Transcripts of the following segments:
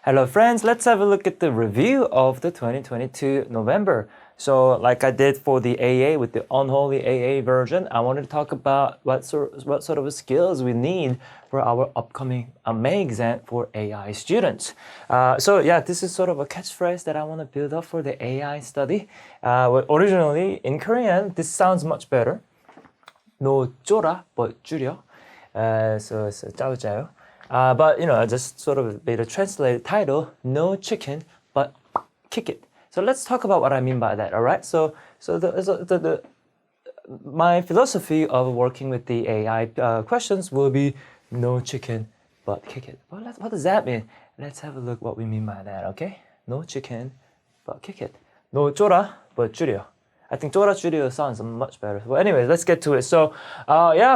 Hello friends, let's have a look at the review of the 2022 November. So like I did for the AA with the unholy AA version, I wanted to talk about what sort of skills we need for our upcoming May exam for AI students. So yeah, this is sort of a catchphrase that I want to build up for the AI study. Originally in Korean, this sounds much better. No 쪼라, but 줄여. So it's 짜오짜요. But I just sort of made a translated title, No Chicken, but Kick It. So let's talk about what I mean by that, all right? So my philosophy of working with the AI questions will be no chicken, but kick it. Well, what does that mean? Let's have a look what we mean by that, okay? No chicken, but kick it. No 쪼라, but 줄여. I think 쪼라 줄여 sounds much better. Well, anyways, let's get to it. So,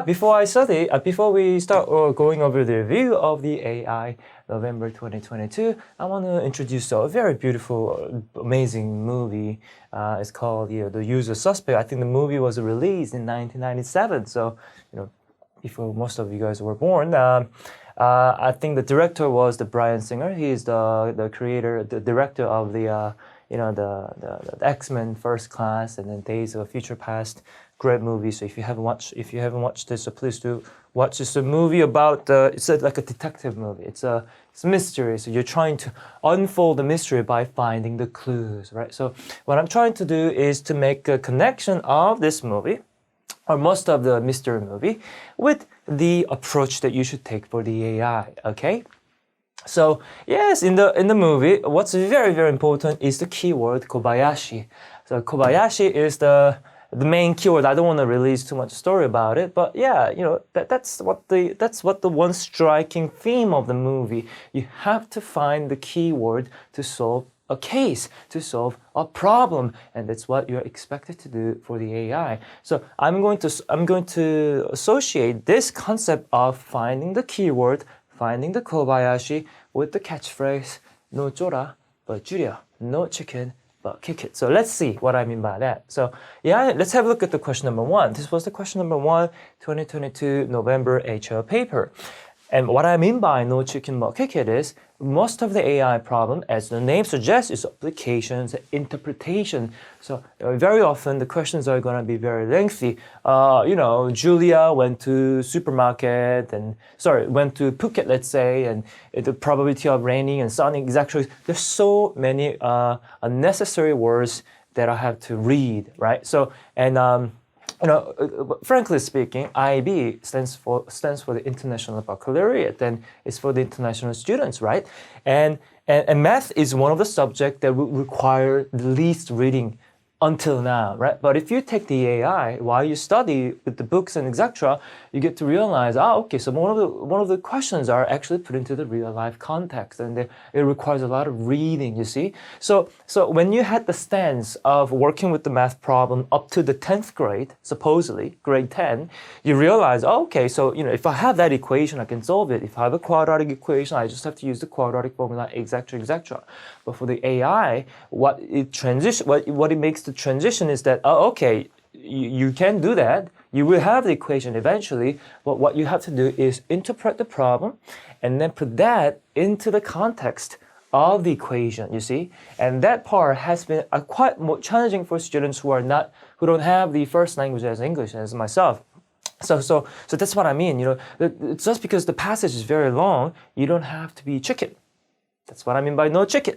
before we start going over the review of the AI November 2022, I want to introduce a very beautiful, amazing movie. It's called The Usual Suspect. I think the movie was released in 1997. So, before most of you guys were born. I think the director was the Bryan Singer. He is the creator, the director of the the X-Men First Class and then Days of Future Past. Great movie. So if you haven't watched this, so please do watch this. A movie about it's like a detective movie. It's a mystery. So you're trying to unfold the mystery by finding the clues, right? So what I'm trying to do is to make a connection of this movie, or most of the mystery movie, with the approach that you should take for the AI. Okay. So yes, in the movie, what's very, very important is the keyword Kobayashi. So Kobayashi is the main keyword. I don't want to release too much story about it, but yeah, that's what the one striking theme of the movie. You have to find the keyword to solve a case, to solve a problem, and that's what you're expected to do for the AI. So I'm going to associate this concept of finding the keyword, finding the Kobayashi, with the catchphrase no 쪼라 but 줄여, no chicken but kick it. So let's see what I mean by that. So yeah, let's have a look at the question number 1. This was the question number 1, 2022 November HR paper. And what I mean by no chicken but kick it is most of the AI problem, as the name suggests, is applications, interpretation. So very often the questions are going to be very lengthy. Julia went to went to Phuket, let's say, and the probability of raining and sunning is actually, there's so many unnecessary words that I have to read, right? So, and frankly speaking, IB stands for the International Baccalaureate, and it's for the international students, right? And math is one of the subjects that will require the least reading until now, right? But if you take the AI while you study with the books and etc., you get to realize, okay, so one of the questions are actually put into the real life context, and it requires a lot of reading. You see, so when you had the stance of working with the math problem up to the 10th grade, supposedly grade 10, you realize, okay, so if I have that equation, I can solve it. If I have a quadratic equation, I just have to use the quadratic formula, etc. But for the AI, what it makes the transition is that, okay, you can do that. You will have the equation eventually, but what you have to do is interpret the problem and then put that into the context of the equation, you see? And that part has been quite more challenging for students who don't have the first language as English, as myself. So that's what I mean, just because the passage is very long, you don't have to be chicken. That's what I mean by no chicken.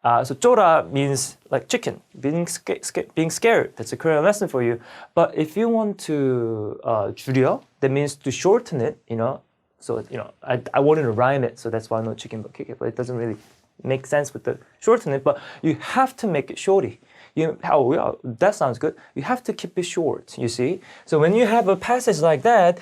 So 쪼라 means like chicken, being scared. That's a Korean lesson for you. But if you want to 줄여, that means to shorten it, So, I wanted to rhyme it, so that's why no chicken but kick it. But it doesn't really make sense with the shorten it. But you have to make it shorty. That sounds good. You have to keep it short, you see. So when you have a passage like that,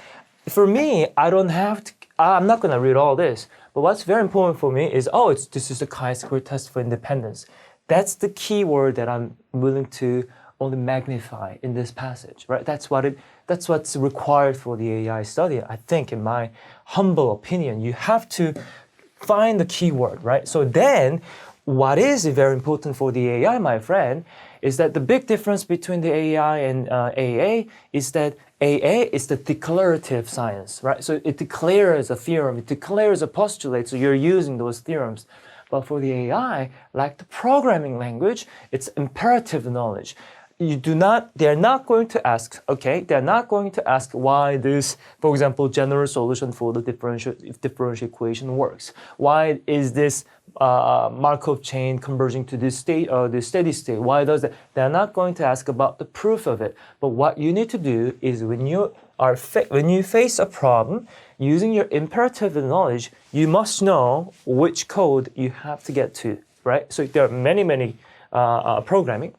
for me, I'm not going to read all this. But what's very important for me is, this is the chi-square test for independence. That's the key word that I'm willing to only magnify in this passage, right? That's what's required for the AI study. I think, in my humble opinion, you have to find the keyword, right? So then, what is very important for the AI, my friend, is that the big difference between the AI and AA is that AA is the declarative science, right? So it declares a theorem, it declares a postulate, so you're using those theorems. But for the AI, like the programming language, it's imperative knowledge. They're not going to ask, okay, they're not going to ask why this, for example, general solution for the differential equation works. Why is this Markov chain converging to this state or this steady state? Why does that? They're not going to ask about the proof of it. But what you need to do is when you face a problem, using your imperative knowledge, you must know which code you have to get to, right? So there are many programming.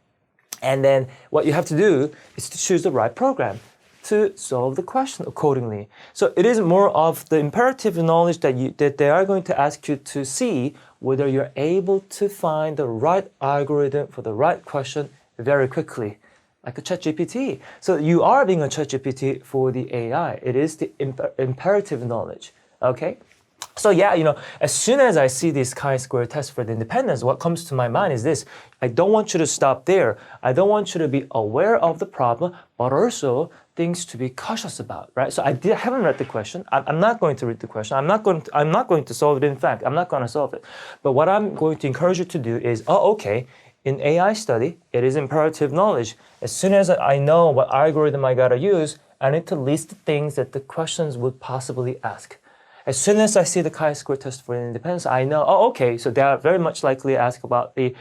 And then what you have to do is to choose the right program to solve the question accordingly. So it is more of the imperative knowledge that they are going to ask you to see whether you're able to find the right algorithm for the right question very quickly, like a ChatGPT. So you are being a ChatGPT for the AI. It is the imperative knowledge, okay? So yeah, as soon as I see this chi-square test for the independence, what comes to my mind is this. I don't want you to stop there. I don't want you to be aware of the problem, but also things to be cautious about, right? So I haven't read the question. I'm not going to read the question. I'm not going to solve it. In fact, I'm not going to solve it. But what I'm going to encourage you to do is, okay, in AI study, it is imperative knowledge. As soon as I know what algorithm I gotta use, I need to list the things that the questions would possibly ask. As soon as I see the chi-square test for independence, I know, okay, so they are very much likely to ask about the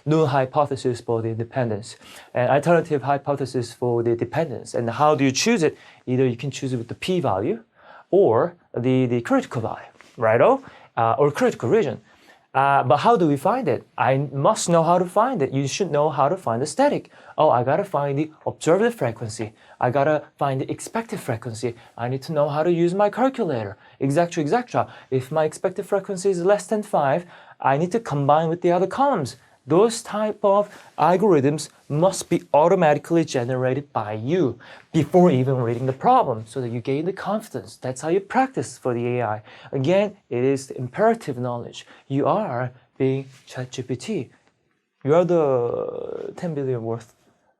null hypothesis for the independence and alternative hypothesis for the dependence. And how do you choose it? Either you can choose it with the p-value or the critical value, right? Or critical region. But how do we find it? I must know how to find it. You should know how to find the static. I gotta find the observed frequency. I gotta find the expected frequency. I need to know how to use my calculator, etc., etc. If my expected frequency is less than 5, I need to combine with the other columns. Those type of algorithms must be automatically generated by you before even reading the problem so that you gain the confidence. That's how you practice for the AI. Again, it is the imperative knowledge. You are being ChatGPT. You are the 10 billion worth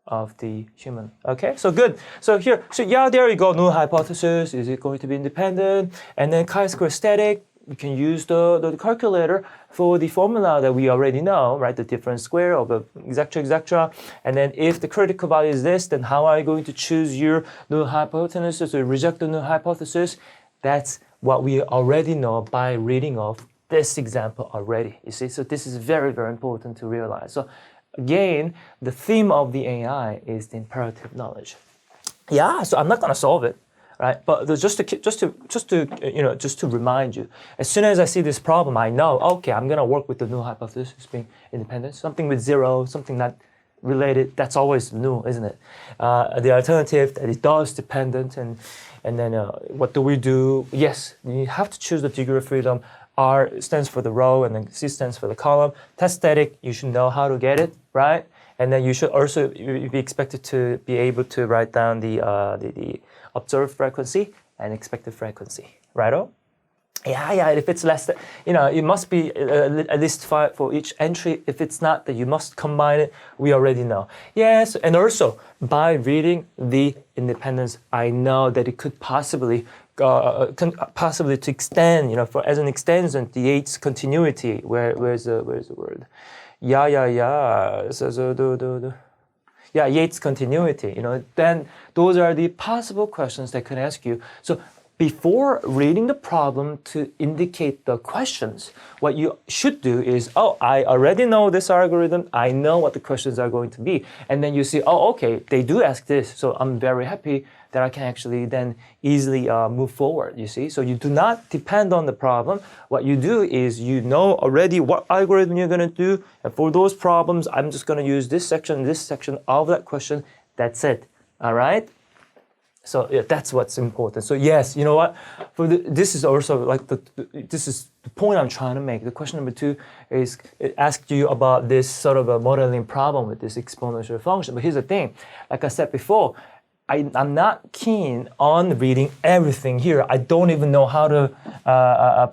of the human. Okay, so good. So yeah, there you go. Null hypothesis. Is it going to be independent? And then chi-square static. You can use the calculator for the formula that we already know, right? The difference square of the etc., etc. And then if the critical value is this, then how are you going to choose your null hypothesis or reject the null hypothesis? That's what we already know by reading of this example already, you see? So this is very, very important to realize. So again, the theme of the AI is the imperative knowledge. Yeah, so I'm not going to solve it. Right, but just to remind you, as soon as I see this problem, I know, okay, I'm gonna work with the null hypothesis being independent. Something with zero, something not related, that's always null, isn't it? The alternative that it does dependent, and then what do we do? Yes, you have to choose the degree of freedom. R stands for the row, and then C stands for the column. Test static, you should know how to get it, right? And then you should also be expected to be able to write down the observed frequency and expected frequency, right? Yeah, if it's less than, it must be at least 5 for each entry. If it's not, then you must combine it. We already know. Yes, and also by reading the independence, I know that it could possibly to extend, as an extension, the Yates continuity. Where's the word? Yeah. Yeah, Yates continuity, then those are the possible questions they could ask you. So before reading the problem to indicate the questions, what you should do is, I already know this algorithm. I know what the questions are going to be. And then you see, okay, they do ask this. So I'm very happy that I can actually then easily move forward, you see. So you do not depend on the problem. What you do is you know already what algorithm you're going to do. And for those problems, I'm just going to use this section of that question. That's it, all right? So yeah, that's what's important. So yes, you know what? This is also like this is the point I'm trying to make. The question number 2 is it asked you about this sort of a modeling problem with this exponential function. But here's the thing, like I said before, I'm not keen on reading everything here. I don't even know how to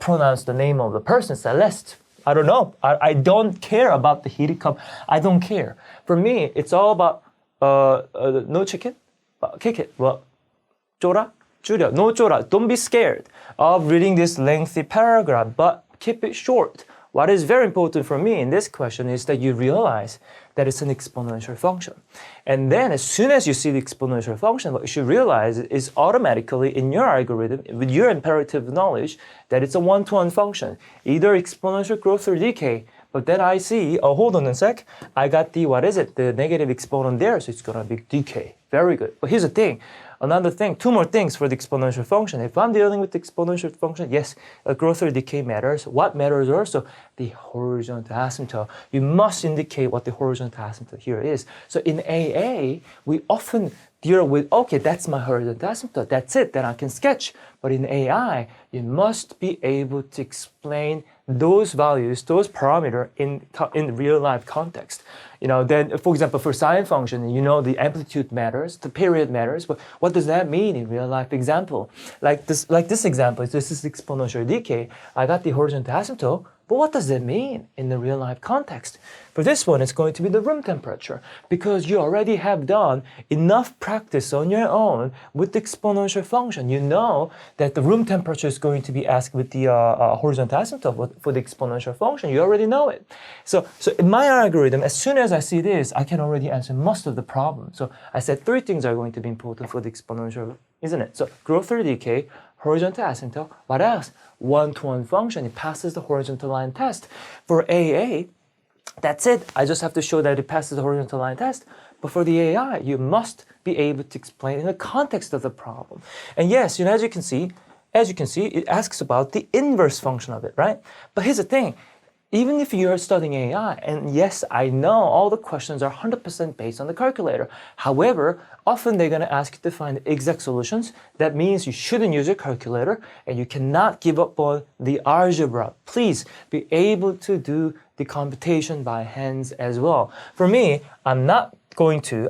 pronounce the name of the person, Celeste. I don't know. I don't care about the heated cup. I don't care. For me, it's all about no chicken, kick it. Well, 쪼라, 줄여, no 쪼라. Don't be scared of reading this lengthy paragraph, but keep it short. what is very important for me in this question is that you realize that it's an exponential function. And then as soon as you see the exponential function, what you should realize is automatically in your algorithm, with your imperative knowledge, that it's a one-to-one function, either exponential growth or decay. But then I see, oh, hold on a sec, I got the, what is it, the negative exponent there, so it's gonna be decay. Very good. But here's the thing, another thing, two more things for the exponential function. If I'm dealing with the exponential function, yes, growth or decay matters. What matters also? The horizontal asymptote. You must indicate what the horizontal asymptote here is. So in AA, we often deal with, okay, that's my horizontal asymptote, that's it, then I can sketch. But in AI, you must be able to explain those values, those parameters in real life context. You know, then, for example, for sine function, you know the amplitude matters, the period matters, but what does that mean in real life example? Like this example, this is exponential decay. I got the horizontal asymptote, but what does that mean in the real life context? For this one, it's going to be the room temperature, because you already have done enough practice on your own with the exponential function. You know that the room temperature is going to be asked with the horizontal asymptote for the exponential function. You already know it. So in my algorithm, as soon as I see this, I can already answer most of the problem. So I said three things are going to be important for the exponential, isn't it? So growth or decay, horizontal asymptote, what else? One-to-one function, it passes the horizontal line test. For AA, that's it. I just have to show that it passes the horizontal line test. But for the AI, you must be able to explain in the context of the problem. And yes, you know, as you can see, it asks about the inverse function of it, right? But here's the thing. Even if you're studying AI, and yes, I know all the questions are 100% based on the calculator. However, often they're going to ask you to find exact solutions. That means you shouldn't use your calculator, and you cannot give up on the algebra. Please be able to do the computation by hands as well. For me, I'm not going to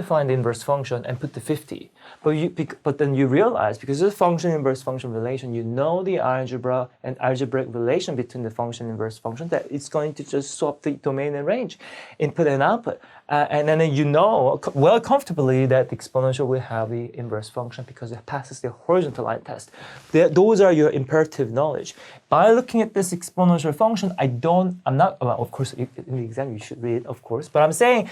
find the inverse function and put the 50. But then you realize, because of the function inverse function relation, you know the algebra and algebraic relation between the function inverse function, that it's going to just swap the domain and range, input and output. And then you know well comfortably that the exponential will have the inverse function because it passes the horizontal line test. Those are your imperative knowledge. By looking at this exponential function, well, of course, in the exam you should read, of course, but I'm saying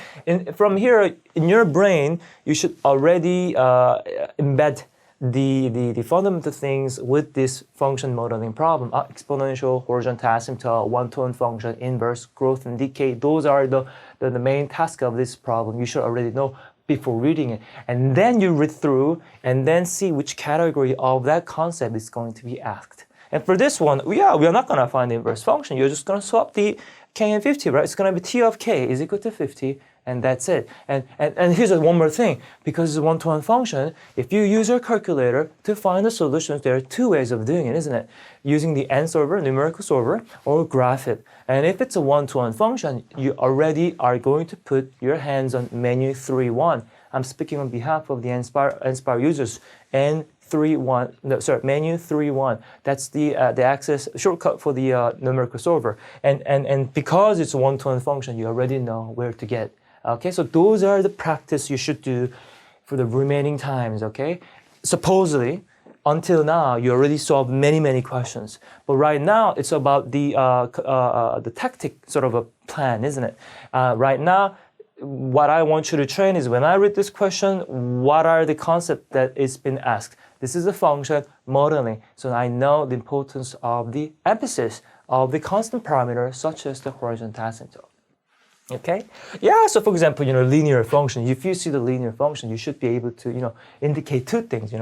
from here, in your brain, you should already embed the fundamental things with this function modeling problem. Exponential, horizontal asymptote, one-to-one function, inverse, growth and decay. Those are the main task of this problem. You should already know before reading it. And then you read through and then see which category of that concept is going to be asked. And for this one, we are not going to find the inverse function. You're just going to swap the k and 50, right? It's going to be t of k is equal to 50. And that's it. And here's one more thing. Because it's a one-to-one function, if you use your calculator to find the solutions, there are two ways of doing it, isn't it? Using the n solver, numerical solver, or graph it. And if it's a one-to-one function, you already are going to put your hands on menu 3.1. I'm speaking on behalf of the NSPIRE users. Menu 3.1. That's the access shortcut for the numerical solver. And because it's a one-to-one function, you already know where to get. Okay, so those are the practice you should do for the remaining times, okay? Supposedly, until now, you already solved many questions. But right now, it's about the tactic sort of a plan, isn't it? Right now, what I want you to train is when I read this question, what are the concepts that is been asked? This is a function modeling, so I know the importance of the emphasis of the constant parameter, such as the horizontal asymptote. Okay? Yeah, so for example, linear function. If you see the linear function, you should be able to, indicate two things.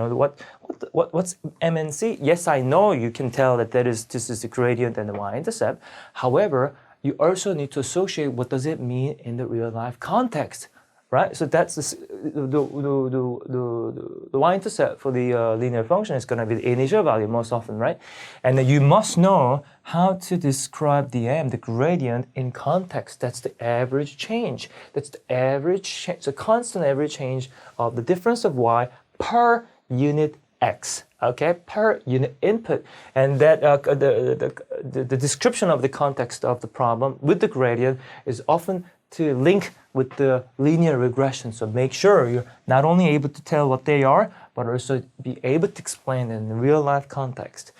What's m and c? Yes, I know you can tell that this is the gradient and the y-intercept. However, you also need to associate what does it mean in the real life context, right? So that's the y-intercept for the linear function is going to be the initial value most often, right? And then you must know how to describe the gradient in context. That's the average change. That's the average change, the constant average change of the difference of y per unit x, okay, per unit input. And that the description of the context of the problem with the gradient is often to link with the linear regression. So make sure you're not only able to tell what they are, but also be able to explain in the real life context.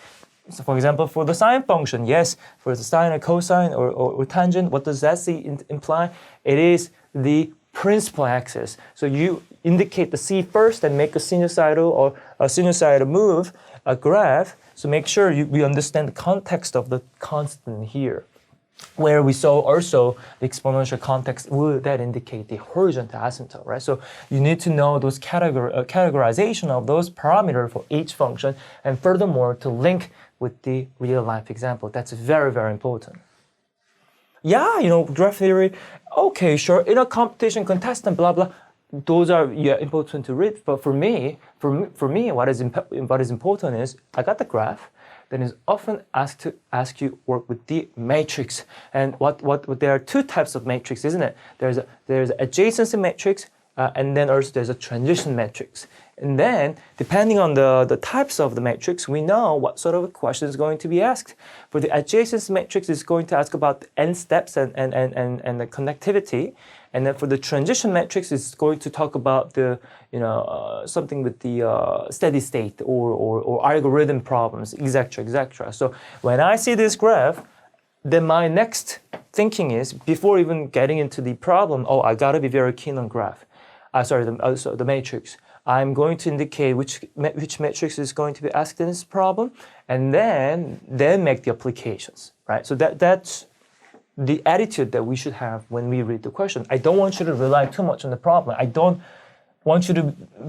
So for example, for the sine function, yes, for the sine or cosine or tangent, what does that imply? It is the principal axis. So you indicate the C first and make a sinusoidal or a sinusoidal move, a graph. So make sure we understand the context of the constant here, where we saw also the exponential context would that indicate the horizontal asymptote, right? So you need to know those categorization of those parameters for each function, and furthermore to link with the real life example. That's very, very important. Yeah, graph theory, okay, sure, in a competition contestant, blah, blah, those are important to read. But for me, what is important is I got the graph, then is often asked to ask you work with the matrix. And what there are two types of matrix, isn't it? There's adjacency matrix, and then also there's a transition matrix. And then, depending on the types of the matrix, we know what sort of a question is going to be asked. For the adjacency matrix, it's going to ask about the n steps and the connectivity. And then for the transition matrix, it's going to talk about the something with the steady state or algorithm problems, etc., etc. So when I see this graph, then my next thinking is, before even getting into the problem, I gotta be very keen on graph. The matrix. I'm going to indicate which matrix is going to be asked in this problem, and then make the applications, right? So that's the attitude that we should have when we read the question. I don't want you to rely too much on the problem. I don't want you to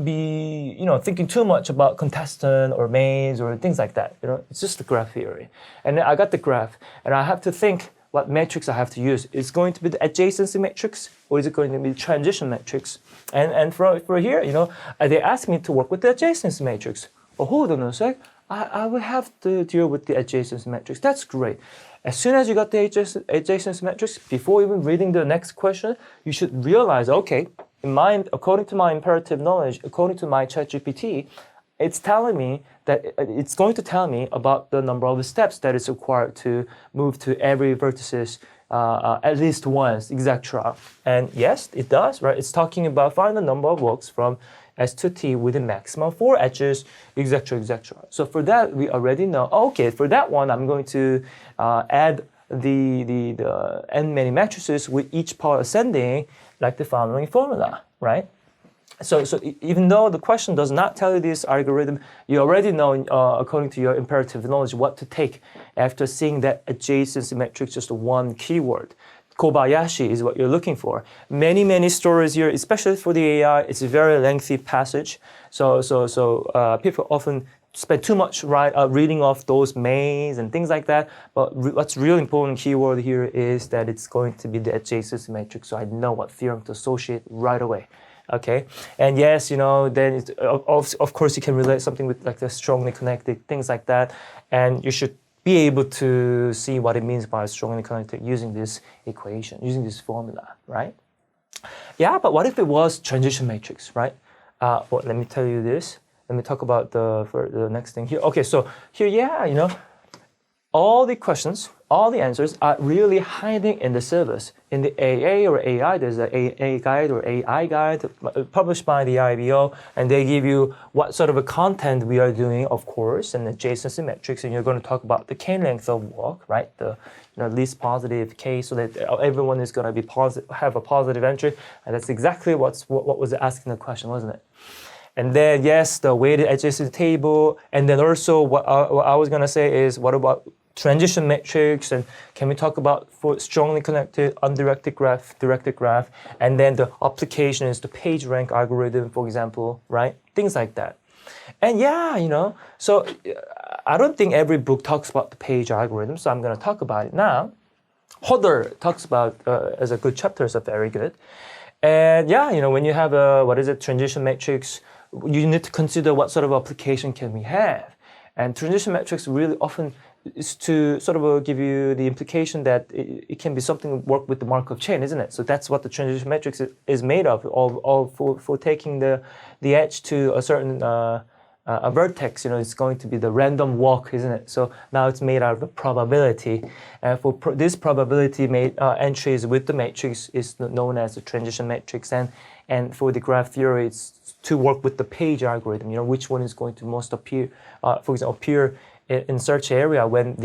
be, thinking too much about contestant or maze or things like that. It's just the graph theory. And then I got the graph, and I have to think what matrix I have to use. Is it going to be the adjacency matrix, or is it going to be the transition matrix? And for here, they asked me to work with the adjacency matrix. Oh, hold on a sec. I will have to deal with the adjacency matrix. That's great. As soon as you got the adjacency matrix, before even reading the next question, you should realize, okay, according to my imperative knowledge, according to my ChatGPT, it's telling me that it's going to tell me about the number of steps that is required to move to every vertices at least once, etc. And yes, it does, right? It's talking about find the number of walks from S to T with a maximum 4 edges, etc., etc. So for that, we already know, okay, for that one, I'm going to add the n many matrices with each power ascending, like the following formula, right? So even though the question does not tell you this algorithm, you already know, according to your imperative knowledge, what to take after seeing that adjacency matrix, just one keyword. Kobayashi is what you're looking for. Many stories here, especially for the AI, it's a very lengthy passage. So people often spend too much reading off those maze and things like that. But what's really important keyword here is that it's going to be the adjacency matrix, so I know what theorem to associate right away. Okay, and yes, then of course you can relate something with like the strongly connected, things like that, and you should be able to see what it means by strongly connected using this equation, using this formula, right? Yeah, but what if it was transition matrix, right? Well, let me tell you this. Let me talk about the next thing here. Okay, so here, all the questions, all the answers are really hiding in the syllabus. In the AA or AI, there's an AA guide or AI guide published by the IBO, and they give you what sort of a content we are doing, of course, and adjacency metrics, and you're going to talk about the k length of walk, right? The least positive k, so that everyone is going to be have a positive entry, and that's exactly what was asking the question, wasn't it? And then, yes, the weighted adjacency table, and then also what I was going to say is, what about transition matrix, and can we talk about for strongly connected, undirected graph, directed graph, and then the application is the PageRank algorithm, for example, right? Things like that. And yeah, so I don't think every book talks about the page algorithm, so I'm going to talk about it now. Hodder talks about as a good chapter, so very good. And yeah, when you have a, transition matrix, you need to consider what sort of application can we have. And transition matrix really often is to sort of give you the implication that it can be something work with the Markov chain, isn't it? So that's what the transition matrix is made of for taking the edge to a certain a vertex. It's going to be the random walk, isn't it? So now it's made out of a probability, and for this probability made entries with the matrix is known as the transition matrix, and for the graph theory, it's to work with the page algorithm. Which one is going to most appear, for example, appear in search area when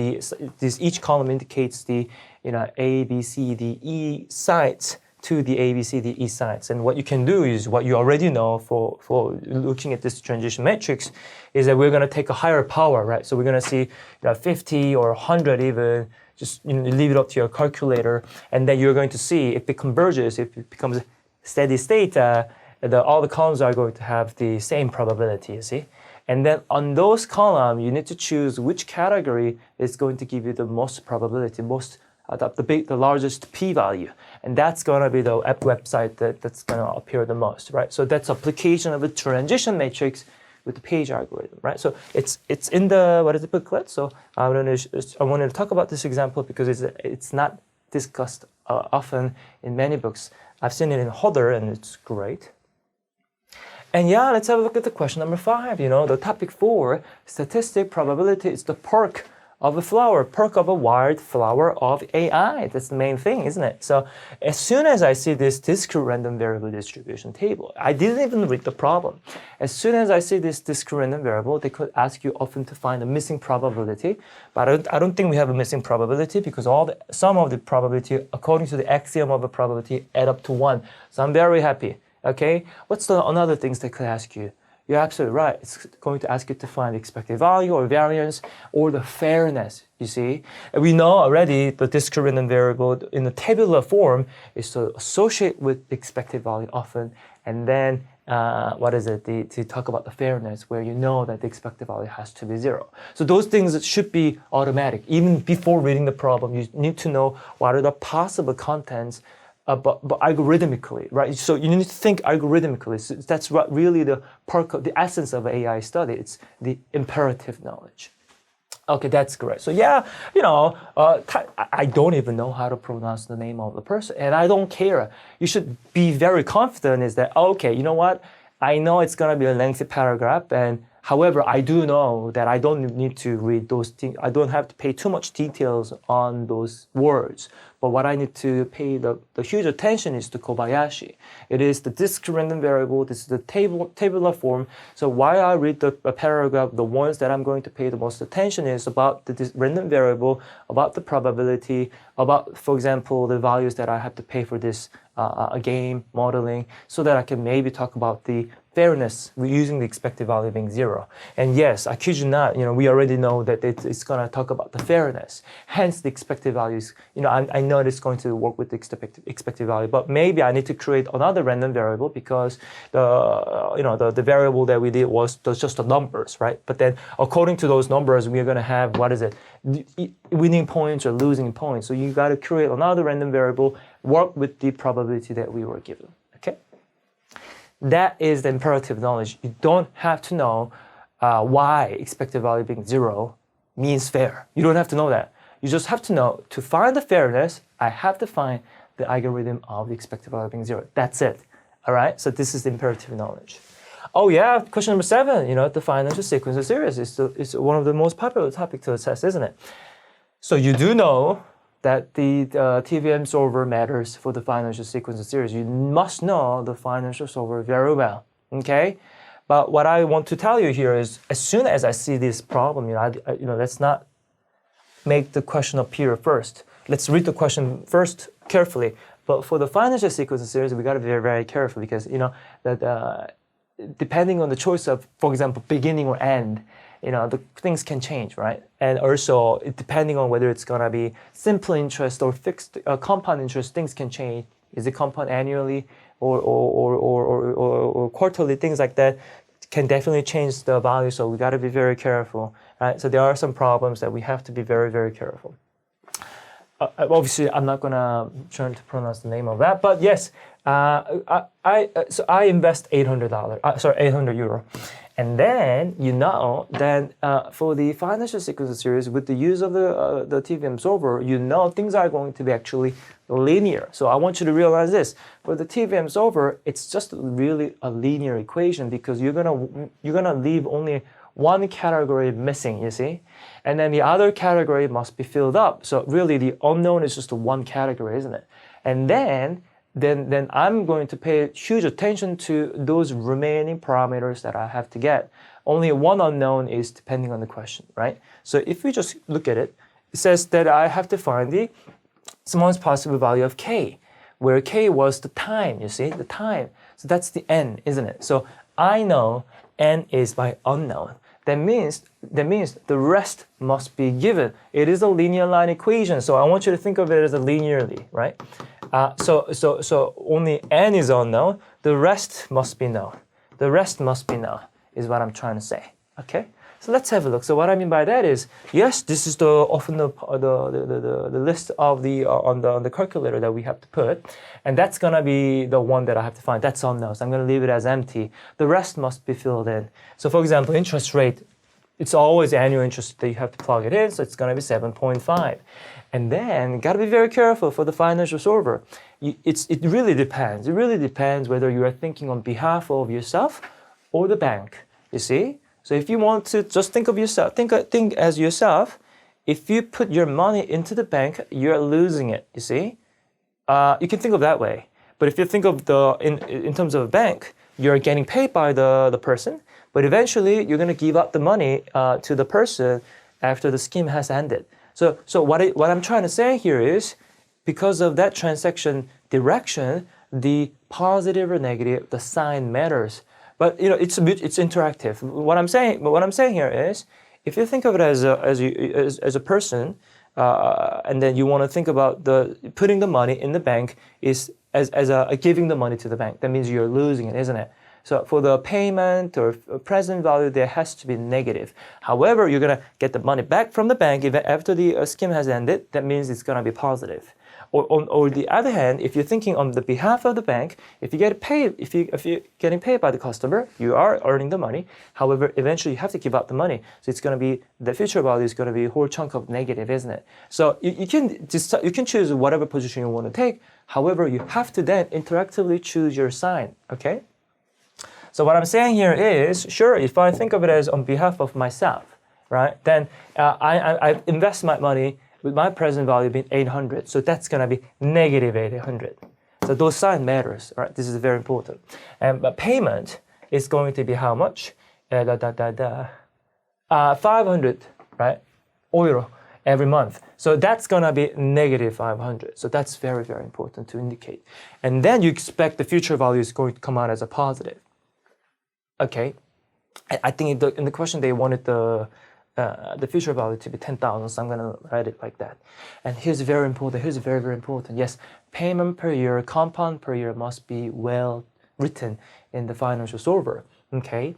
each column indicates the A, B, C, D, E sites to the A, B, C, D, E sites. And what you can do is what you already know for looking at this transition matrix is that we're going to take a higher power, right? So we're going to see 50 or 100 even, just leave it up to your calculator, and then you're going to see if it converges, if it becomes steady state, all the columns are going to have the same probability, you see? And then on those columns, you need to choose which category is going to give you the most probability, the largest p-value. And that's going to be the website that's going to appear the most, right? So that's application of a transition matrix with the page algorithm, right? So it's in the booklet. So I wanted to talk about this example because it's not discussed often in many books. I've seen it in Hodder, and it's great. And yeah, let's have a look at the question number 5. The topic 4, statistic probability is the perk of a flower, perk of a wild flower of AI. That's the main thing, isn't it? So as soon as I see this discrete random variable distribution table, I didn't even read the problem. As soon as I see this discrete random variable, they could ask you often to find a missing probability. But I don't think we have a missing probability because sum of the probability according to the axiom of a probability add up to 1. So I'm very happy. Okay, what's another things they could ask you? You're absolutely right. It's going to ask you to find the expected value or variance or the fairness, you see. And we know already the discrete random variable in the tabular form is to associate with the expected value often. And then, to talk about the fairness where you know that the expected value has to be 0. So those things should be automatic. Even before reading the problem, you need to know what are the possible contents but algorithmically, right? So you need to think algorithmically. So that's what really the essence of AI study. It's the imperative knowledge. Okay, that's great. So yeah, I don't even know how to pronounce the name of the person, and I don't care. You should be very confident is that, okay, you know what? I know it's going to be a lengthy paragraph, and however, I do know that I don't need to read those things. I don't have to pay too much details on those words. But what I need to pay the huge attention is to Kobayashi. It is the discrete random variable. This is the tabular form. So while I read the paragraph, the ones that I'm going to pay the most attention is about the random variable, about the probability, about, for example, the values that I have to pay for this game modeling, so that I can maybe talk about the fairness using the expected value being 0. And yes, I kid you not, we already know that it's going to talk about the fairness. Hence, the expected values, I know it's going to work with the expected value, but maybe I need to create another random variable because the variable that we did was just the numbers, right? But then according to those numbers, we are going to have, winning points or losing points. So you got to create another random variable, work with the probability that we were given, okay? That is the imperative knowledge. You don't have to know why expected value being 0 means fair. You don't have to know that. You just have to know, to find the fairness, I have to find the algorithm of the expected value being 0. That's it. All right? So this is the imperative knowledge. Oh yeah, question number 7, the financial sequence of series is one of the most popular topics to assess, isn't it? So you do know that the TVM solver matters for the financial sequence of series. You must know the financial solver very well, okay? But what I want to tell you here is, as soon as I see this problem, let's not make the question appear first. Let's read the question first carefully. But for the financial sequence of series, we got to be very, very careful because that depending on the choice of, for example, beginning or end, the things can change, right? And also, depending on whether it's going to be simple interest or fixed compound interest, things can change. Is it compound annually or quarterly? Things like that can definitely change the value. So we got to be very careful, right? So there are some problems that we have to be very, very careful. Obviously, I'm not going to try to pronounce the name of that, but yes, so I invest €800, and then for the financial sequence series with the use of the TVM solver, things are going to be actually linear. So I want you to realize this: for the TVM solver, it's just really a linear equation because you're gonna leave only one category missing, you see? And then the other category must be filled up. So really the unknown is just one category, isn't it? And then I'm going to pay huge attention to those remaining parameters that I have to get. only one unknown is depending on the question, right? So if we just look at it, it says that I have to find the smallest possible value of k, where k was the time, you see, the time. So that's the n, isn't it? So I know n is my unknown. That means the rest must be given. It is a linear line equation, so I want you to think of it as a linearly, right? So only n is unknown. The rest must be known. The rest must be known is what I'm trying to say. Okay. So let's have a look. So what I mean by that is, yes, this is often the list of on the calculator that we have to put, and that's gonna be the one that I have to find. That's unknown. So I'm gonna leave it as empty. The rest must be filled in. So for example, interest rate, it's always annual interest that you have to plug it in. So it's gonna be 7.5, and then you gotta be very careful for the financial solver. It really depends. It really depends whether you are thinking on behalf of yourself or the bank. You see. So if you want to just think of yourself, think as yourself, if you put your money into the bank, you're losing it, you see? You can think of that way. But if you think of in terms of a bank, you're getting paid by the person, but eventually you're going to give up the money to the person after the scheme has ended. So what I'm trying to say here is, because of that transaction direction, the positive or negative, the sign matters. But you know, it's interactive. What I'm saying here is, if you think of it as a person, and then you want to think about putting the money in the bank is as giving the money to the bank. That means you're losing it, isn't it? So for the payment or present value, there has to be negative. However, you're gonna get the money back from the bank even after the scheme has ended. That means it's gonna be positive. Or the other hand, if you're thinking on the behalf of the bank, if you're getting paid by the customer, you are earning the money. However, eventually you have to give out the money. So it's going to be, the future value is going to be a whole chunk of negative, isn't it? So you can choose whatever position you want to take. However, you have to then interactively choose your sign, okay? So what I'm saying here is, sure, if I think of it as on behalf of myself, right, then I invest my money with my present value being 800, so that's going to be negative 800. So those sign matters, right? This is very important. But payment is going to be how much? 500, right? Euro every month. So that's going to be negative 500. So that's very, very important to indicate. And then you expect the future value is going to come out as a positive. Okay. I think in the question they wanted the future value to be 10,000, so I'm going to write it like that. And here's very important. Here's very, very important. Yes, payment per year, compound per year must be well written in the financial solver. Okay,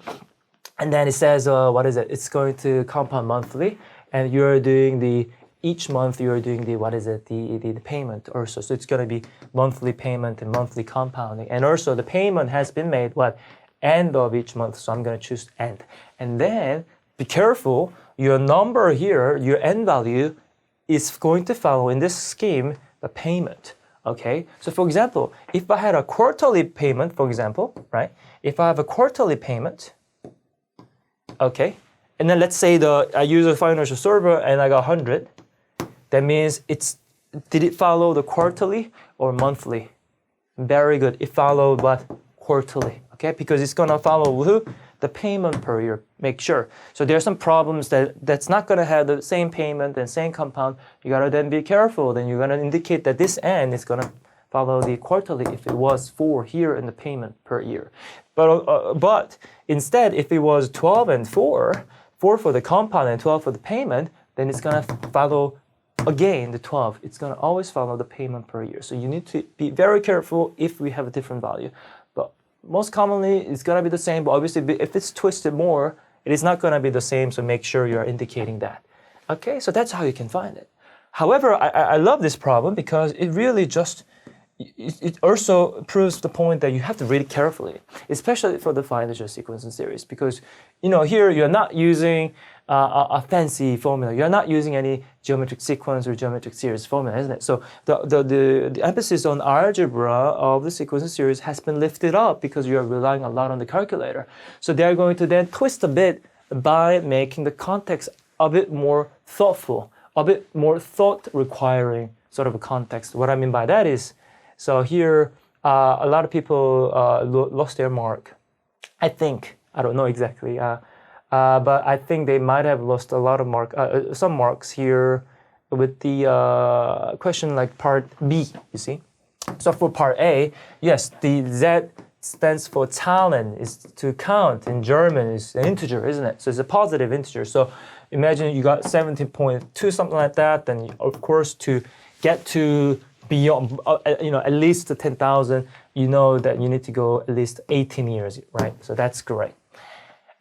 and then it says, what is it? It's going to compound monthly, and you're doing each month you're doing the payment also. So it's going to be monthly payment and monthly compounding, and also the payment has been made end of each month. So I'm going to choose end, and then be careful. Your number here, your end value, is going to follow in this scheme the payment. Okay, so for example, if I had a quarterly payment, for example, right? If I have a quarterly payment, okay, and then let's say I use a financial solver and I got 100, that means did it follow the quarterly or monthly? Very good. It followed what? Quarterly. Okay, because it's gonna follow who? The payment per year. Make sure. So there are some problems that's not gonna have the same payment and same compound. You gotta then be careful. Then you're gonna indicate that this n is gonna follow the quarterly if it was 4 here in the payment per year. But instead, if it was 12 and 4 for the compound and 12 for the payment, then it's gonna follow again the 12. It's gonna always follow the payment per year. So you need to be very careful if we have a different value. Most commonly, it's going to be the same, but obviously if it's twisted more, it is not going to be the same, so make sure you're indicating that. Okay, so that's how you can find it. However, I love this problem because it really it also proves the point that you have to read it carefully, especially for the financial sequencing series, because here you're not using a fancy formula. You're not using any geometric sequence or geometric series formula, isn't it? So the emphasis on algebra of the sequencing series has been lifted up because you are relying a lot on the calculator. So they're going to then twist a bit by making the context a bit more thoughtful, a bit more thought-requiring sort of a context. What I mean by that is, so here a lot of people lost their mark. I think, I don't know exactly. but I think they might have lost a lot of some marks here with the question like part B, you see. So for part A, yes, the Z stands for Zahlen, is to count. In German is an integer, isn't it? So it's a positive integer. So imagine you got 17.2, something like that. Then of course to get to beyond, at least 10,000, you know that you need to go at least 18 years, right? So that's great.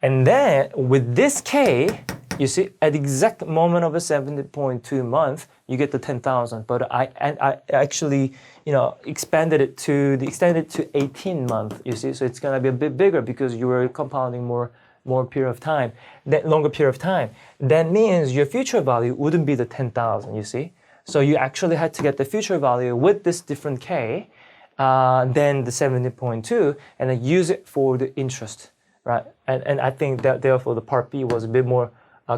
And then with this K, you see, at the exact moment of a 70.2 month, you get the 10,000. But I actually, extended it to 18 months. You see, so it's gonna be a bit bigger because you were compounding more period of time, longer period of time. That means your future value wouldn't be the 10,000. You see, so you actually had to get the future value with this different K, than the 70.2, and then use it for the interest, right? And I think that therefore the part B was a bit more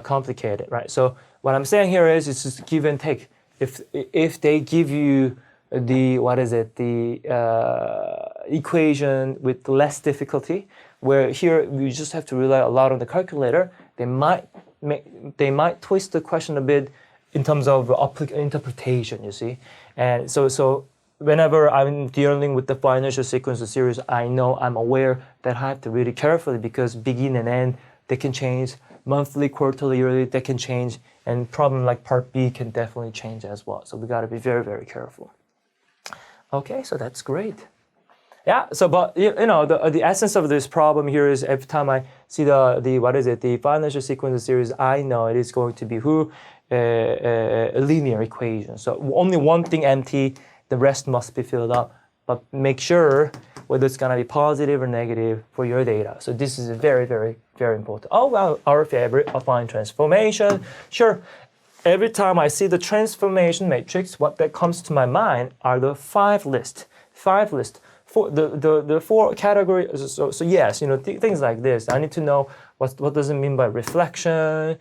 complicated, right? So what I'm saying here is it's just give and take. If they give you the equation with less difficulty, where here you just have to rely a lot on the calculator, they might twist the question a bit in terms of interpretation, you see. And so whenever I'm dealing with the financial sequence series, I'm aware that I have to read it carefully because begin and end, they can change. Monthly, quarterly, yearly, they can change. And problem like part B can definitely change as well. So we got to be very, very careful. Okay, so that's great. Yeah, so but the essence of this problem here is every time I see the financial sequence series, I know it is going to be a linear equation. So only one thing empty, the rest must be filled up. But make sure whether it's going to be positive or negative for your data. So this is very, very, very important. Oh, well, our favorite, affine transformation. Sure, every time I see the transformation matrix, what that comes to my mind are the five list. For the four categories. So yes, things like this. I need to know what does it mean by reflection,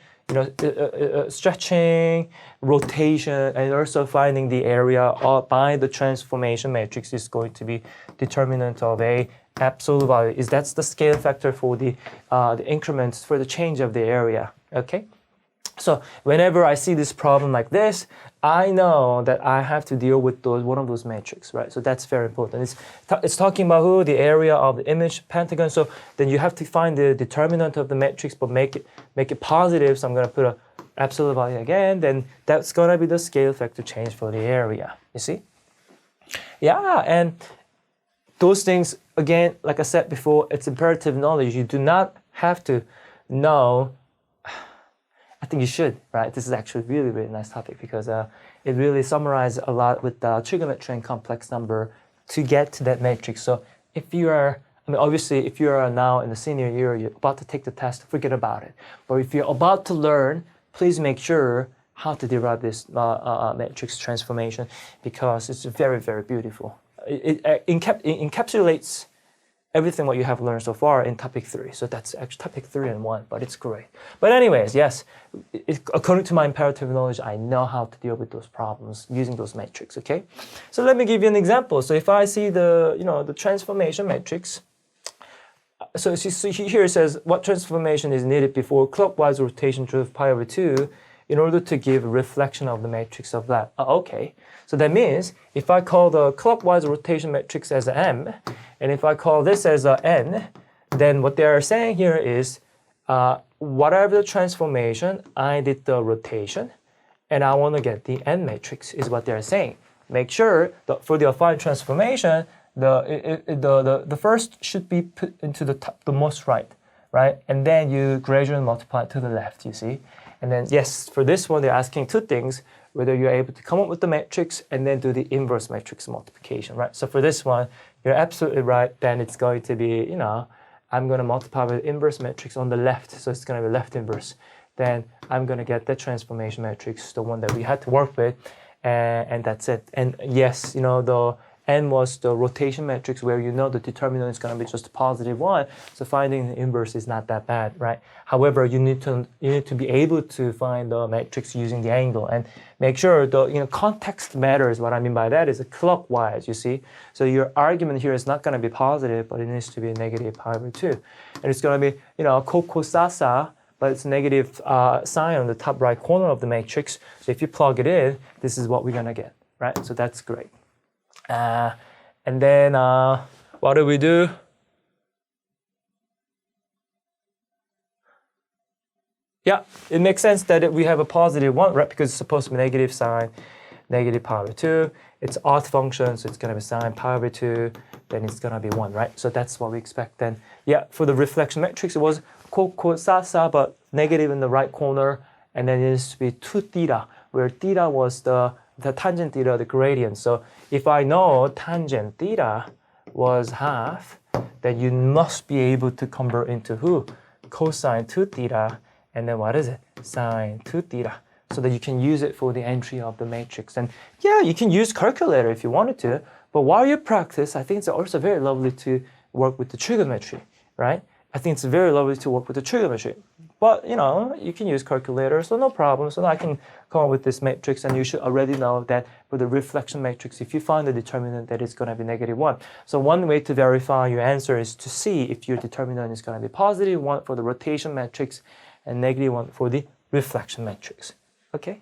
stretching, rotation, and also finding the area by the transformation matrix is going to be determinant of a absolute value. That's the scale factor for the increments for the change of the area. Okay. So whenever I see this problem like this, I know that I have to deal with one of those metrics, right? So that's very important. It's talking about the area of the image pentagon. So then you have to find the determinant of the matrix, but make it positive. So I'm going to put an absolute value again. Then that's going to be the scale factor change for the area. You see? Yeah, and those things again, like I said before, it's imperative knowledge. You do not have to know. I think you should, right? This is actually a really, really nice topic because it really summarizes a lot with the trigonometry and complex number to get to that matrix. So if you are, obviously, if you are now in the senior year, you're about to take the test, forget about it. But if you're about to learn, please make sure how to derive this matrix transformation because it's very, very beautiful. It encapsulates everything what you have learned so far in topic 3. So that's actually topic 3 and 1, but it's great. But anyways, yes, according to my imperative knowledge, I know how to deal with those problems using those metrics, okay? So let me give you an example. So if I see the transformation matrix, so here it says what transformation is needed before clockwise rotation to pi over 2 in order to give a reflection of the matrix of that. Okay, so that means if I call the clockwise rotation matrix as M, and if I call this as a N, then what they are saying here is whatever the transformation, I did the rotation, and I want to get the N matrix is what they're saying. Make sure that for the affine transformation, the first should be put into the most right? And then you gradually multiply it to the left, you see? And then, yes, for this one, they're asking two things, whether you're able to come up with the matrix and then do the inverse matrix multiplication, right? So for this one, you're absolutely right. Then it's going to be, I'm going to multiply with inverse matrix on the left. So it's going to be left inverse. Then I'm going to get the transformation matrix, the one that we had to work with. And that's it. And yes, the N was the rotation matrix where the determinant is going to be just a positive 1. So finding the inverse is not that bad, right? However, you need to be able to find the matrix using the angle and make sure the context matters. What I mean by that is clockwise, you see. So your argument here is not going to be positive, but it needs to be negative pi over 2. And it's going to be, Kokosasa but it's a negative sign on the top right corner of the matrix. So if you plug it in, this is what we're gonna get, right? So that's great. And then what do we do? Yeah, it makes sense that we have a positive one, right? Because it's supposed to be negative sign, negative pi over 2. It's odd function, so it's going to be sine pi over 2. Then it's going to be 1, right? So that's what we expect then. Yeah, for the reflection matrix, it was quote, sa, but negative in the right corner. And then it used to be 2 theta, where theta was the tangent theta, the gradient. So if I know tangent theta was half, then you must be able to convert into who? Cosine 2 theta. And then what is it? Sine 2 theta. So that you can use it for the entry of the matrix. And yeah, you can use calculator if you wanted to. But while you practice, I think it's also very lovely to work with the trigonometry, right? I think it's very lovely to work with the trigonometry. But, you know, you can use calculator, so no problem. So I can come up with this matrix, and you should already know that for the reflection matrix, if you find the determinant, that it's going to be -1. So one way to verify your answer is to see if your determinant is going to be +1 for the rotation matrix and -1 for the reflection matrix. Okay?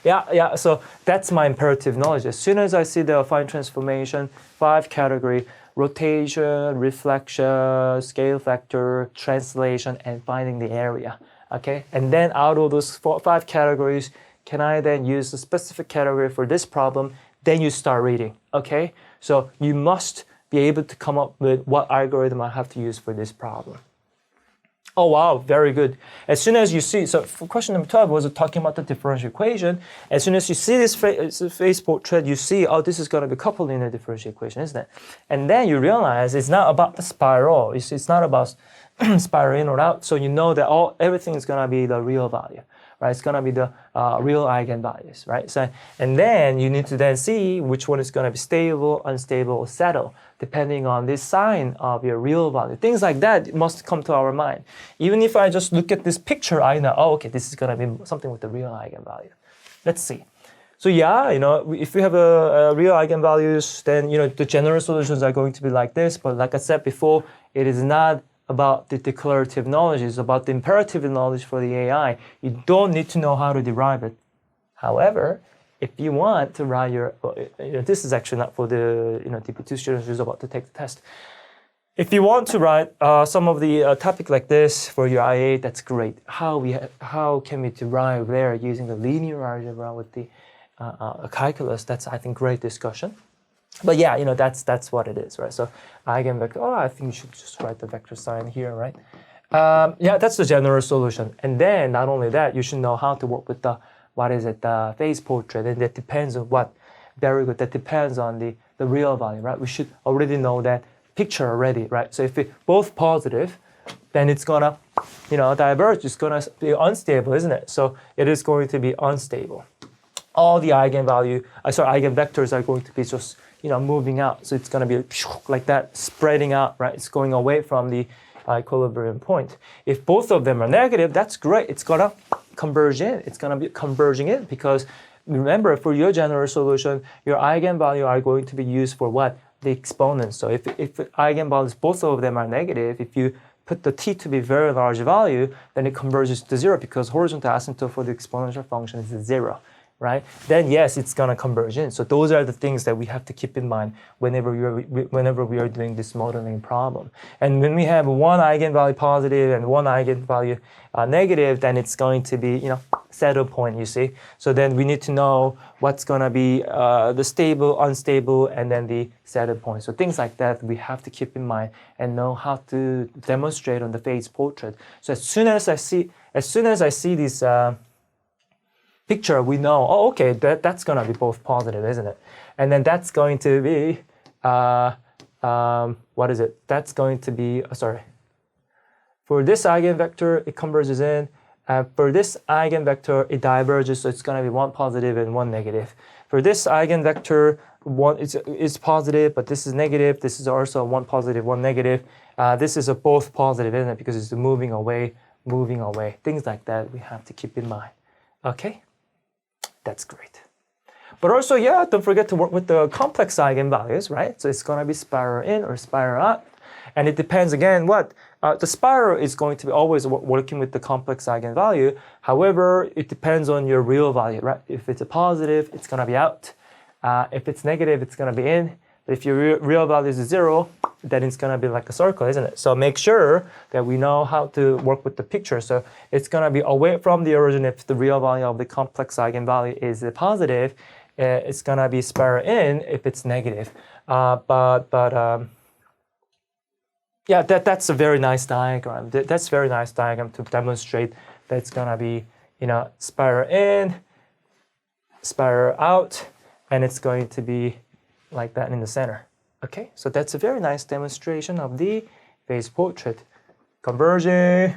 Yeah, so that's my imperative knowledge. As soon as I see the affine transformation, 5 category, rotation, reflection, scale factor, translation, and finding the area. Okay? And then out of those 5 categories, can I then use a specific category for this problem? Then you start reading. Okay? So you must be able to come up with what algorithm I have to use for this problem. Oh, wow, very good. As soon as you see, so for question number 12 was talking about the differential equation. As soon as you see this phase portrait, you see, oh, this is going to be coupled in a differential equation, isn't it? And then you realize it's not about the spiral. It's not about spiral in or out. So you know that everything is going to be the real value, right? It's going to be the real eigenvalues, right? So, and then you need to then see which one is going to be stable, unstable, or settle, depending on this sign of your real value. Things like that must come to our mind. Even if I just look at this picture, I know, oh, okay, this is going to be something with the real eigenvalue. Let's see. So yeah, you know, if we have a real eigenvalues, then, you know, the general solutions are going to be like this. But like I said before, it is not about the declarative knowledge, it's about the imperative knowledge for the AI. You don't need to know how to derive it. However, if you want to write your, you know, this is actually not for the, you know, DP2 students who's about to take the test. If you want to write some of the topic like this for your IA, that's great. How can we derive there using the linear algebra with the calculus? That's, I think, great discussion. But yeah, you know, that's what it is, right? So eigenvector, oh, I think you should just write the vector sign here, right? Yeah, that's the general solution. And then not only that, you should know how to work with the, the phase portrait, and that depends on what? Very good, that depends on the real value, right? We should already know that picture already, right? So if it's both positive, then it's gonna, you know, diverge, it's gonna be unstable, isn't it? So it is going to be unstable. All the eigenvectors are going to be just, you know, moving out. So it's going to be like that, spreading out, right? It's going away from the equilibrium point. If both of them are negative, that's great. It's going to converge in. It's going to be converging in because remember, for your general solution, your eigenvalue are going to be used for what? The exponents. So if eigenvalues, both of them are negative, if you put the t to be very large value, then it converges to 0 because horizontal asymptote for the exponential function is 0. Right? Then yes, it's gonna converge in. So those are the things that we have to keep in mind whenever we are doing this modeling problem. And when we have one eigenvalue positive and one eigenvalue negative, then it's going to be, you know, saddle point, you see. So then we need to know what's gonna be the stable, unstable, and then the saddle point. So things like that we have to keep in mind and know how to demonstrate on the phase portrait. So as soon as I see this picture, we know, oh, okay, that's going to be both positive, isn't it? And then that's going to be, what is it? That's going to be, for this eigenvector, it converges in. For this eigenvector, it diverges, so it's going to be one positive and one negative. For this eigenvector, one is positive, but this is negative. This is also one positive, one negative. This is a both positive, isn't it? Because it's moving away. Things like that we have to keep in mind. Okay? That's great. But also, yeah, don't forget to work with the complex eigenvalues, right? So it's going to be spiral in or spiral out. And it depends, again, what? the spiral is going to be always working with the complex eigenvalue. However, it depends on your real value, right? If it's a positive, it's going to be out. If it's negative, it's going to be in. But if your real value is 0, then it's going to be like a circle, isn't it? So make sure that we know how to work with the picture. So it's going to be away from the origin if the real value of the complex eigenvalue is positive. It's going to be spiral in if it's negative. Yeah, that's a very nice diagram. That's a very nice diagram to demonstrate that it's going to be, spiral in, spiral out, and it's going to be like that in the center. Okay, so that's a very nice demonstration of the phase portrait. Converging,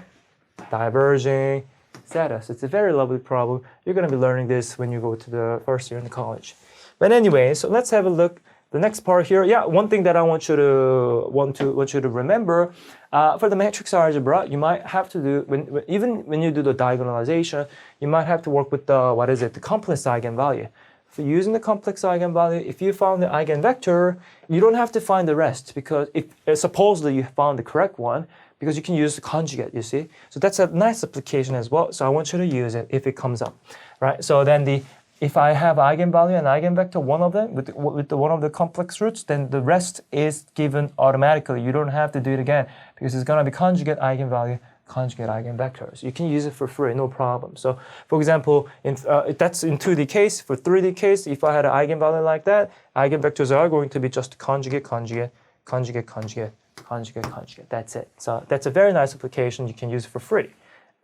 diverging, etc. So it's a very lovely problem. You're going to be learning this when you go to the first year in college. But anyway, so let's have a look. The next part here, yeah, one thing that I want you to remember, for the matrix algebra, you might have to do, even when you do the diagonalization, you might have to work with the, the complex eigenvalue. So using the complex eigenvalue, if you found the eigenvector, you don't have to find the rest, because if supposedly you found the correct one, because you can use the conjugate, you see. So that's a nice application as well. So I want you to use it if it comes up, right? So then if I have eigenvalue and eigenvector, one of them with one of the complex roots, then the rest is given automatically. You don't have to do it again, because it's going to be conjugate eigenvalue, conjugate eigenvectors. You can use it for free, no problem. So, for example, that's in 2D case. For 3D case, if I had an eigenvalue like that, eigenvectors are going to be just conjugate, conjugate, conjugate, conjugate, conjugate, conjugate. That's it. So that's a very nice application. You can use it for free.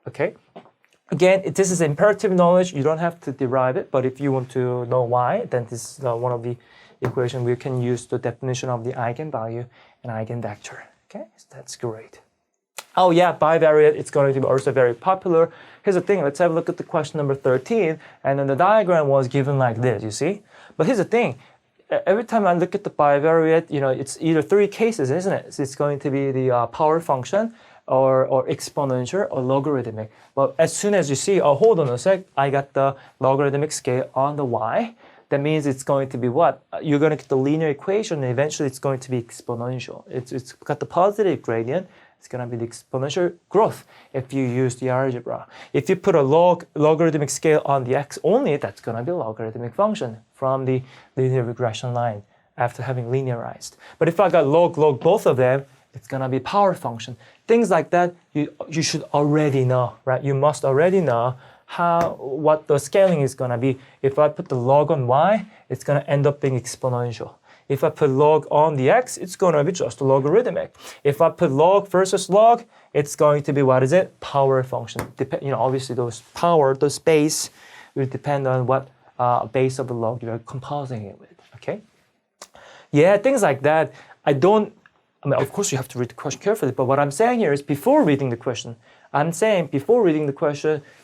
Okay. Again, this is imperative knowledge. You don't have to derive it, but if you want to know why, then this is one of the equations we can use the definition of the eigenvalue and eigenvector. Okay, so that's great. Oh yeah, bivariate, it's going to be also very popular. Here's the thing, let's have a look at the question number 13, and then the diagram was given like this, you see? But here's the thing, every time I look at the bivariate, it's either 3 cases, isn't it? So it's going to be the power function, or exponential, or logarithmic. But as soon as you see, oh, hold on a sec, I got the logarithmic scale on the y, that means it's going to be what? You're going to get the linear equation, and eventually it's going to be exponential. It's got the positive gradient. It's going to be the exponential growth if you use the algebra. If you put a logarithmic scale on the x only, that's going to be a logarithmic function from the linear regression line after having linearized. But if I got log both of them, it's going to be power function. Things like that, you should already know, right? You must already know what the scaling is going to be. If I put the log on y, it's going to end up being exponential. If I put log on the x, it's going to be just logarithmic. If I put log versus log, it's going to be, what is it? Power function. Obviously the base will depend on what base of the log you're composing it with, okay? Yeah, things like that. Of course you have to read the question carefully, but what I'm saying here is before reading the question,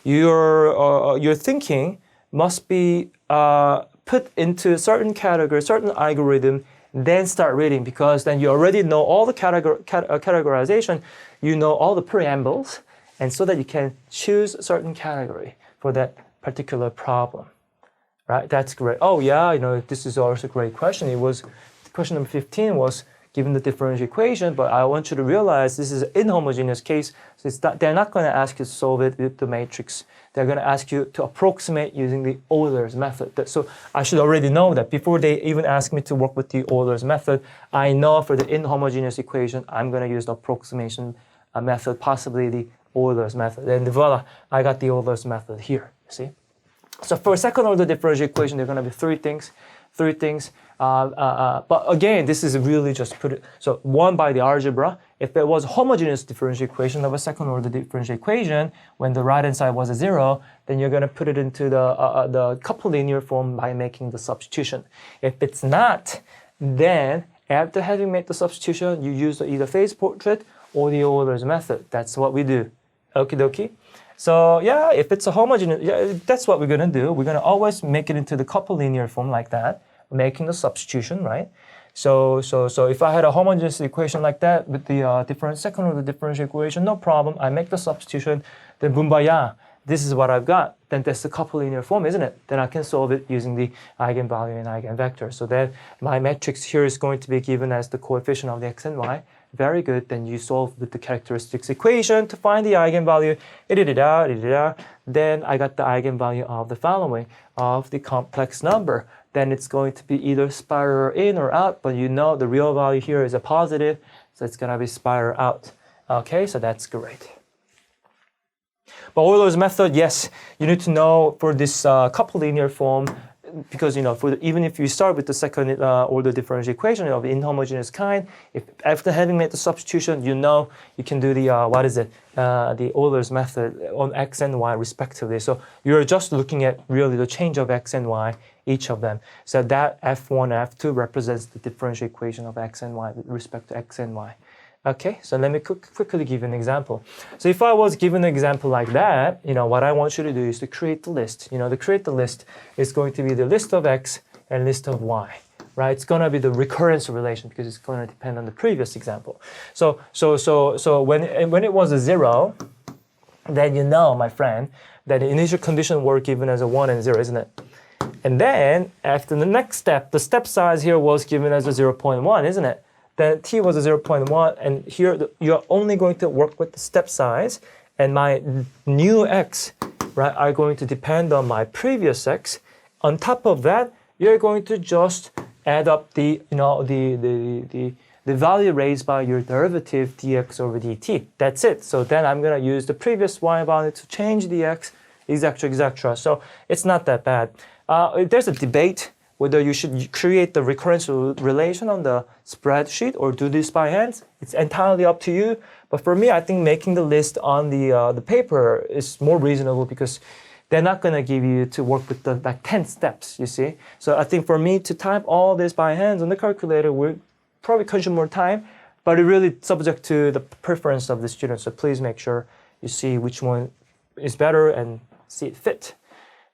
your thinking must be put into a certain category, certain algorithm, then start reading, because then you already know all the categorization, you know all the preambles, and so that you can choose a certain category for that particular problem, right? That's great. Oh yeah, this is also a great question. Question number 15 was given the differential equation, but I want you to realize this is an inhomogeneous case, so they're not going to ask you to solve it with the matrix. They're going to ask you to approximate using the Euler's method. So I should already know that before they even ask me to work with the Euler's method. I know for the inhomogeneous equation, I'm going to use the approximation method, possibly the Euler's method. And voila, I got the Euler's method here, see? So for second order differential equation, there are going to be three things. But again, this is really just so one by the algebra. If it was a homogeneous differential equation of a second order differential equation, when the right hand side was a 0, then you're going to put it into the coupled linear form by making the substitution. If it's not, then after having made the substitution, you use either phase portrait or the Euler's method. That's what we do. Okie dokie. So yeah, if it's a homogeneous, that's what we're going to do. We're going to always make it into the coupled linear form like that, making the substitution, right? So if I had a homogeneous equation like that with the second order differential equation, no problem. I make the substitution, then boom, this is what I've got. Then that's the coupled linear form, isn't it? Then I can solve it using the eigenvalue and eigenvector. So then my matrix here is going to be given as the coefficient of the x and y. very good. Then you solve with the characteristics equation to find the eigenvalue. Then I got the eigenvalue of the following, of the complex number. Then it's going to be either spiral in or out, but you know the real value here is a positive, so it's going to be spiral out. Okay, so that's great. But Euler's method, yes, you need to know for this coupled linear form, because even if you start with the second order differential equation of inhomogeneous kind, if after having made the substitution, you can do the the Euler's method on x and y respectively. So you're just looking at really the change of x and y, each of them. So that f1 and f2 represents the differential equation of x and y with respect to x and y. Okay, so let me quickly give you an example. So if I was given an example like that, what I want you to do is to create the list. To create the list is going to be the list of x and list of y, right? It's going to be the recurrence relation because it's going to depend on the previous example. So when it was a 0, then my friend, that the initial condition were given as a 1 and 0, isn't it? And then after the next step, the step size here was given as a 0.1, isn't it? Then t was a 0.1, and here you're only going to work with the step size, and my new x, right, are going to depend on my previous x. On top of that, you're going to just add up the value raised by your derivative dx over dt. That's it. So then I'm going to use the previous y value to change the x, etc., etc. So it's not that bad. There's a debate whether you should create the recurrence relation on the spreadsheet or do this by hand. It's entirely up to you. But for me, I think making the list on the paper is more reasonable because they're not going to give you to work with the 10 steps, you see. So I think for me to type all this by hand on the calculator will probably consume more time, but it really subject to the preference of the student. So please make sure you see which one is better and see it fit.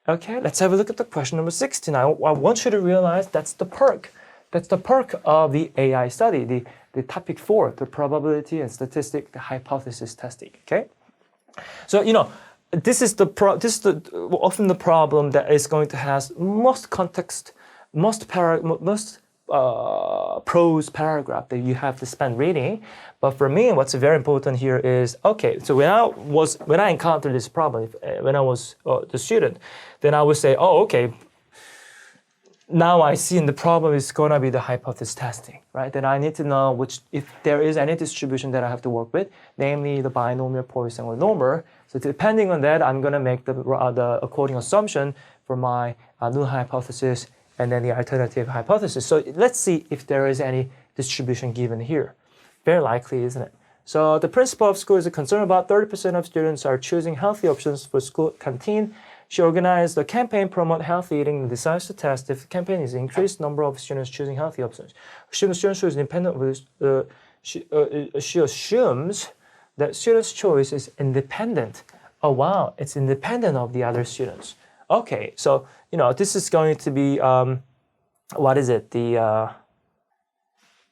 Okay, let's have a look at the question number 16. I want you to realize that's the perk. That's the perk of the AI study, the topic 4, the probability and statistic, the hypothesis testing. Okay, so this is often the problem that is going to have most context, most prose paragraph that you have to spend reading. But for me, what's very important here is, okay, so when I encountered this problem, when I was the student, then I would say, oh, okay, now I see in the problem is going to be the hypothesis testing, right? Then I need to know if there is any distribution that I have to work with, namely the binomial, Poisson, or normal. So depending on that, I'm going to make the according assumption for my null hypothesis and then the alternative hypothesis. So let's see if there is any distribution given here. Very likely, isn't it? So the principal of school is concerned about 30% of students are choosing healthy options for school canteen. She organized a campaign promote healthy eating and decides to test if the campaign is increased number of students choosing healthy options. Students' choice is independent. She assumes that students' choice is independent. Oh wow, it's independent of the other students. Okay, so this is going to be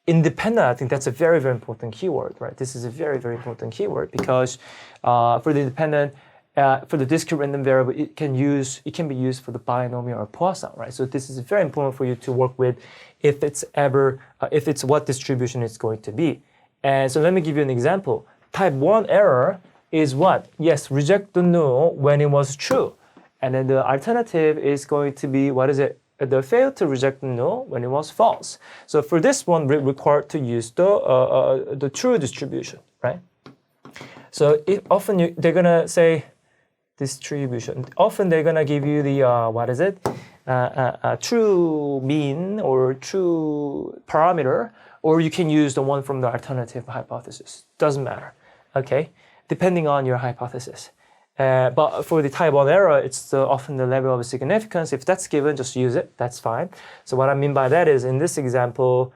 independent. I think that's a very, very important keyword, right? This is a very, very important keyword because for the independent, for the discrete random variable, it can be used for the binomial or Poisson, right? So this is very important for you to work with if it's what distribution it's going to be. And so let me give you an example. Type 1 error is what? Yes, reject the null when it was true. And then the alternative is going to be, the fail to reject the null when it was false. So for this one, we're required to use the true distribution, right? So they're gonna say distribution. Often they're gonna give you the true mean or true parameter, or you can use the one from the alternative hypothesis. Doesn't matter, okay? Depending on your hypothesis. But for the type 1 error, it's often the level of significance. If that's given, just use it. That's fine. So what I mean by that is, in this example,